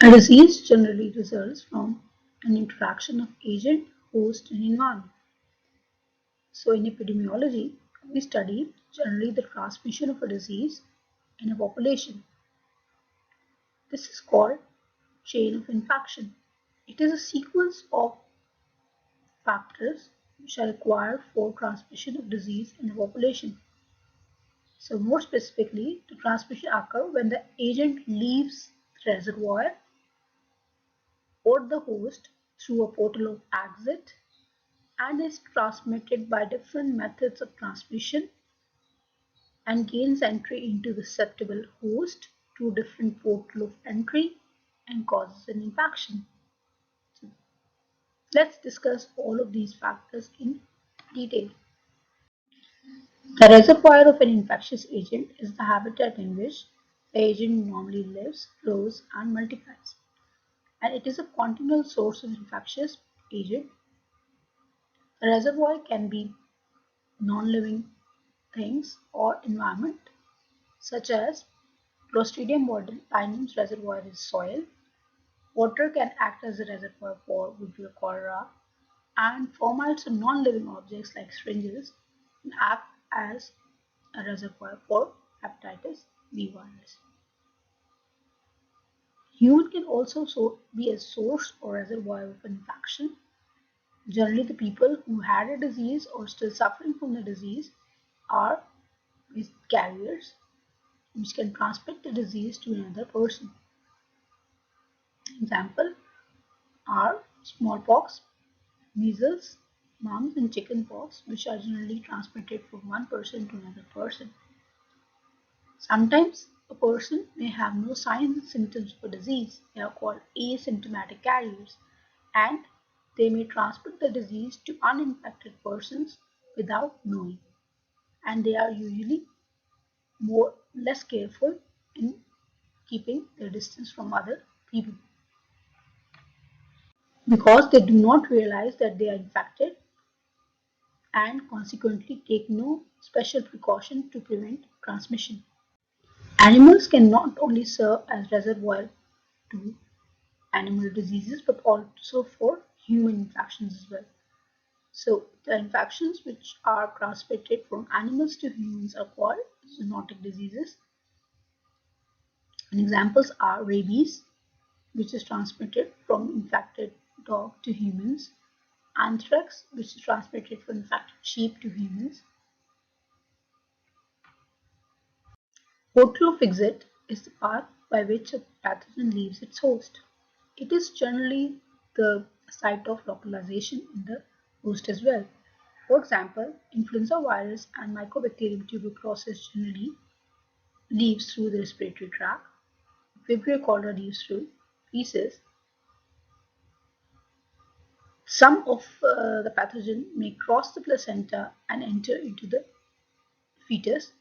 A disease generally results from an interaction of agent, host, and environment. So, in epidemiology, we study generally the transmission of a disease in a population. This is called chain of infection. It is a sequence of factors which are required for transmission of disease in a population. So, more specifically, the transmission occurs when the agent leaves the reservoir or the host through a portal of exit and is transmitted by different methods of transmission and gains entry into the susceptible host through different portal of entry and causes an infection. So let's discuss all of these factors in detail. The reservoir of an infectious agent is the habitat in which the agent normally lives, grows, and multiplies. And it is a continual source of infectious agent. The reservoir can be non-living things or environment, such as Clostridium botulinum's reservoir is soil. Water can act as a reservoir for Vibrio cholera, and fomites of non-living objects like syringes can act as a reservoir for hepatitis B virus. Human can also be a source or reservoir of infection. Generally, the people who had a disease or still suffering from the disease are carriers which can transmit the disease to another person. Example are smallpox, measles, mumps, and chickenpox, which are generally transmitted from one person to another person. Sometimes a person may have no signs and symptoms of a disease. They are called asymptomatic carriers, and they may transmit the disease to uninfected persons without knowing. And they are usually less careful in keeping their distance from other people because they do not realize that they are infected and consequently take no special precaution to prevent transmission. Animals can not only serve as reservoir to animal diseases but also for human infections as well. So the infections which are transmitted from animals to humans are called zoonotic diseases. And examples are rabies, which is transmitted from infected dog to humans, anthrax, which is transmitted from infected sheep to humans. Portal of exit is the path by which a pathogen leaves its host. It is generally the site of localization in the host as well. For example, influenza virus and Mycobacterium tuberculosis generally leaves through the respiratory tract. Vibrio cholera leaves through feces. Some of the pathogen may cross the placenta and enter into the fetus.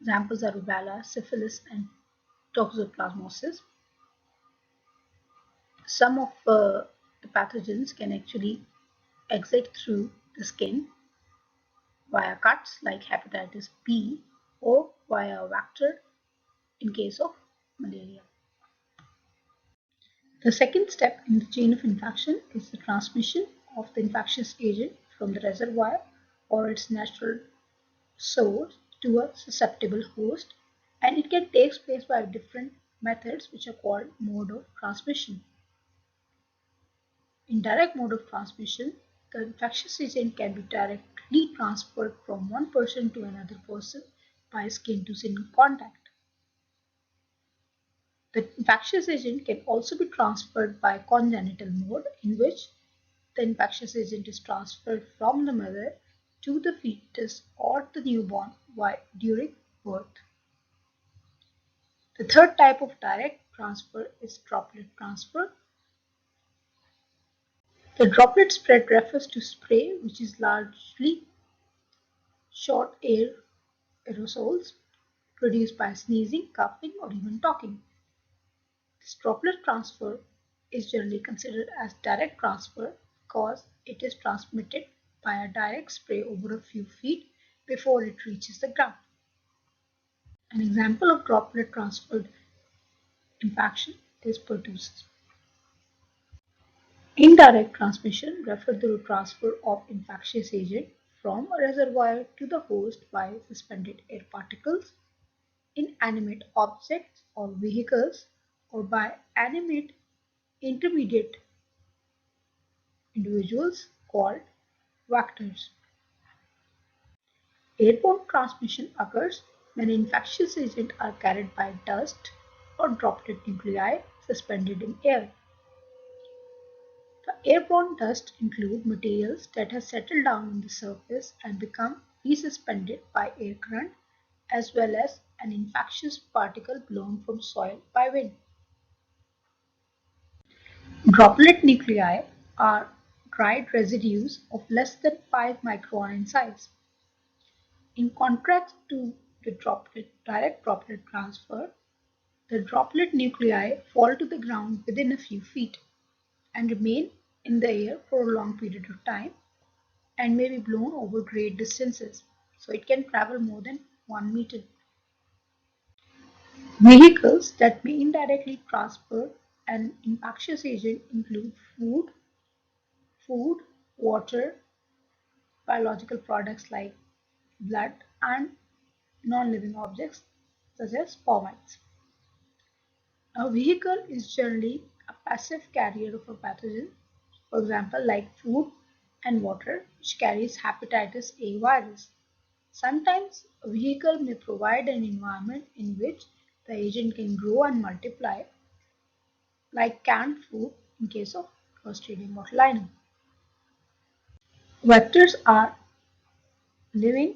Examples are rubella, syphilis, and toxoplasmosis. Some of the pathogens can actually exit through the skin via cuts like hepatitis B or via a vector in case of malaria. The second step in the chain of infection is the transmission of the infectious agent from the reservoir or its natural source to a susceptible host, and it can take place by different methods which are called mode of transmission. In direct mode of transmission, the infectious agent can be directly transferred from one person to another person by skin to skin contact. The infectious agent can also be transferred by congenital mode, in which the infectious agent is transferred from the mother to the fetus or the newborn during birth. The third type of direct transfer is droplet transfer. The droplet spread refers to spray which is largely short air aerosols produced by sneezing, coughing, or even talking. This droplet transfer is generally considered as direct transfer because it is transmitted by a direct spray over a few feet before it reaches the ground. An example of droplet transferred infection is pertussis. Indirect transmission refers to the transfer of infectious agent from a reservoir to the host by suspended air particles, inanimate objects or vehicles, or by animate intermediate individuals called vectors. Airborne transmission occurs when infectious agents are carried by dust or droplet nuclei suspended in air. The airborne dust include materials that have settled down on the surface and become resuspended by air current, as well as an infectious particle blown from soil by wind. Droplet nuclei are dried residues of less than 5 micron in size. In contrast to the direct droplet transfer, the droplet nuclei fall to the ground within a few feet and remain in the air for a long period of time and may be blown over great distances, so it can travel more than 1 meter. Vehicles that may indirectly transfer an infectious agent include food, water, biological products like blood, and non-living objects such as spermites. A vehicle is generally a passive carrier of a pathogen, for example, like food and water, which carries hepatitis A virus. Sometimes a vehicle may provide an environment in which the agent can grow and multiply, like canned food in case of Clostridium botulinum. Vectors are living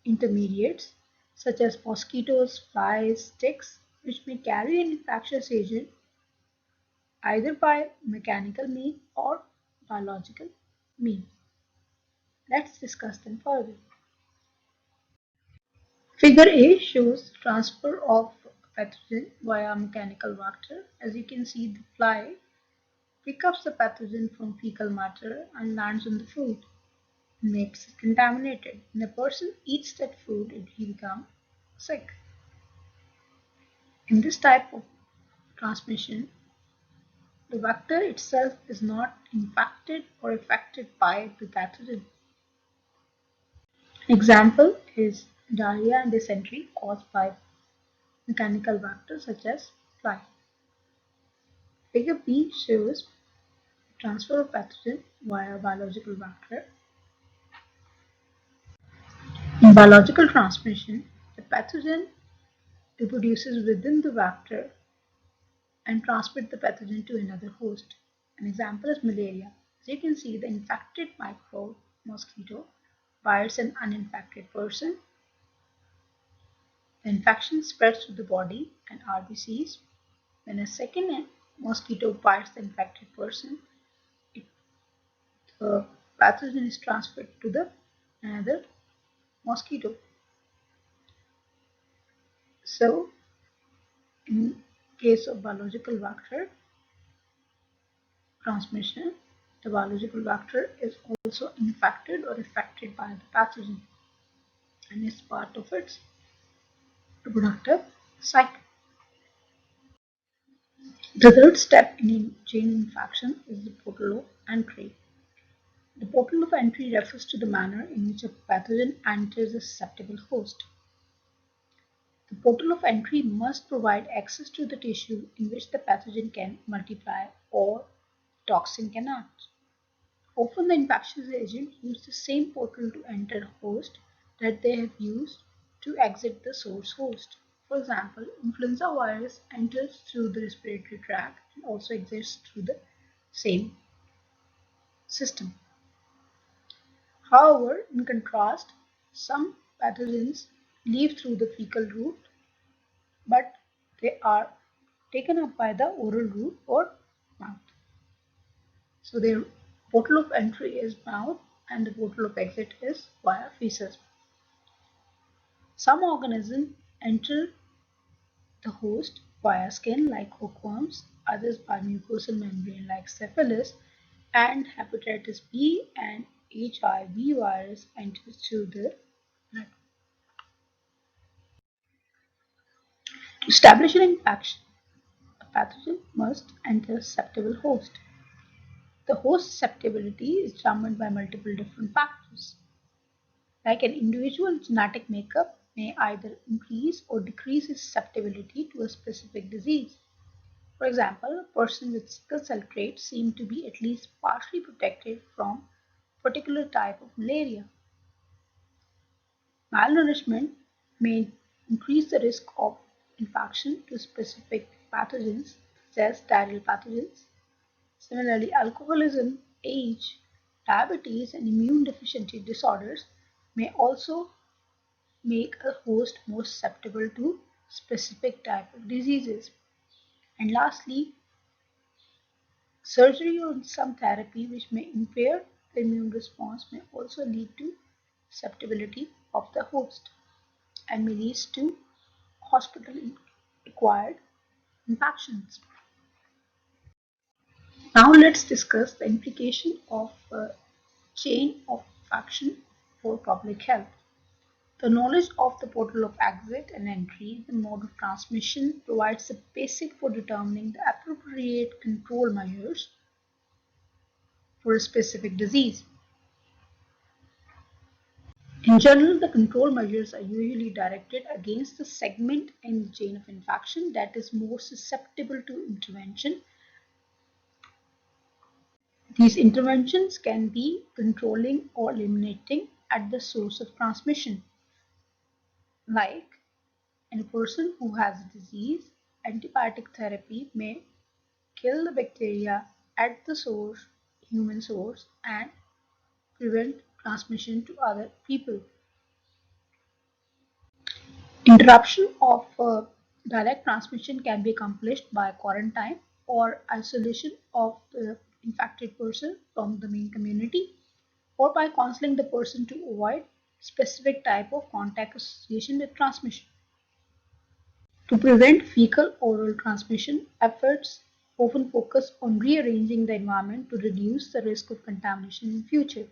intermediates such as mosquitoes, flies, ticks, which may carry an infectious agent either by mechanical means or biological means. Let's discuss them further. Figure A shows transfer of pathogen via mechanical vector. As you can see, the fly picks up the pathogen from fecal matter and lands on the food, makes it contaminated. When a person eats that food, he becomes sick. In this type of transmission, the vector itself is not infected or affected by the pathogen. An example is diarrhea and dysentery caused by mechanical vectors such as fly. Figure B shows transfer of pathogen via biological vector. In biological transmission, the pathogen reproduces within the vector and transmits the pathogen to another host. An example is malaria. As you can see, the infected microbe mosquito bites an uninfected person. The infection spreads to the body and RBCs. When a second mosquito bites the infected person, the pathogen is transferred to the another mosquito. So, in case of biological vector transmission, the biological vector is also infected or affected by the pathogen and is part of its reproductive cycle. The third step in chain infection is the portal of entry. The portal of entry refers to the manner in which a pathogen enters a susceptible host. The portal of entry must provide access to the tissue in which the pathogen can multiply or toxin cannot. Often the infectious agent use the same portal to enter a host that they have used to exit the source host. For example, influenza virus enters through the respiratory tract and also exits through the same system. However, in contrast, some pathogens leave through the fecal route, but they are taken up by the oral route or mouth. So their portal of entry is mouth and the portal of exit is via feces. Some organisms enter the host via skin like hookworms, others by mucosal membrane like syphilis, and hepatitis B and HIV virus enter through the blood. To establish an infection, pathogen must enter susceptible host. The host susceptibility is determined by multiple different factors. Like an individual genetic makeup may either increase or decrease its susceptibility to a specific disease. For example, a person with sickle cell trait seems to be at least partially protected from a particular type of malaria. Malnourishment may increase the risk of infection to specific pathogens, such as diarrheal pathogens. Similarly, alcoholism, age, diabetes, and immune deficiency disorders may also make a host more susceptible to specific type of diseases. And lastly, surgery or some therapy which may impair the immune response may also lead to susceptibility of the host and may lead to hospital-acquired infections. Now let's discuss the implication of chain of infection for public health. The knowledge of the portal of exit and entry, the mode of transmission, provides the basic for determining the appropriate control measures for a specific disease. In general, the control measures are usually directed against the segment in the chain of infection that is more susceptible to intervention. These interventions can be controlling or eliminating at the source of transmission. Like in a person who has a disease, antibiotic therapy may kill the bacteria at the source, human source, and prevent transmission to other people. Interruption of direct transmission can be accomplished by quarantine or isolation of the infected person from the main community, or by counseling the person to avoid specific type of contact association with transmission. To prevent fecal-oral transmission, efforts often focus on rearranging the environment to reduce the risk of contamination in future,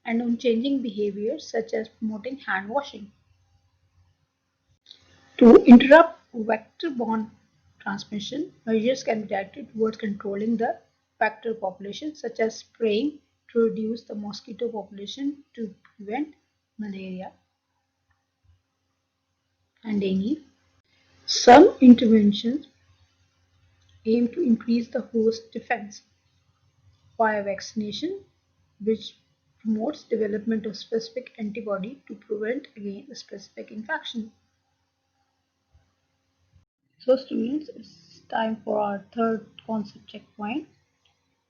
and on changing behaviors such as promoting hand washing. To interrupt vector-borne transmission, measures can be directed towards controlling the vector population, such as spraying to reduce the mosquito population to prevent malaria and dengue. Some interventions aim to increase the host defense via vaccination, which promotes development of specific antibody to prevent against a specific infection. So students, it's time for our third concept checkpoint.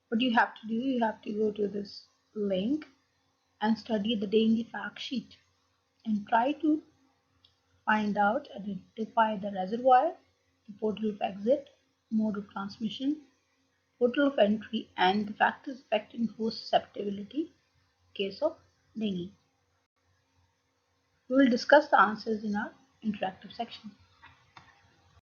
What you have to do, you have to go to this link and study the dengue fact sheet and try to find out and identify the reservoir, the portal of exit, mode of transmission, portal of entry, and the factors affecting host susceptibility in case of dengue. We will discuss the answers in our interactive section.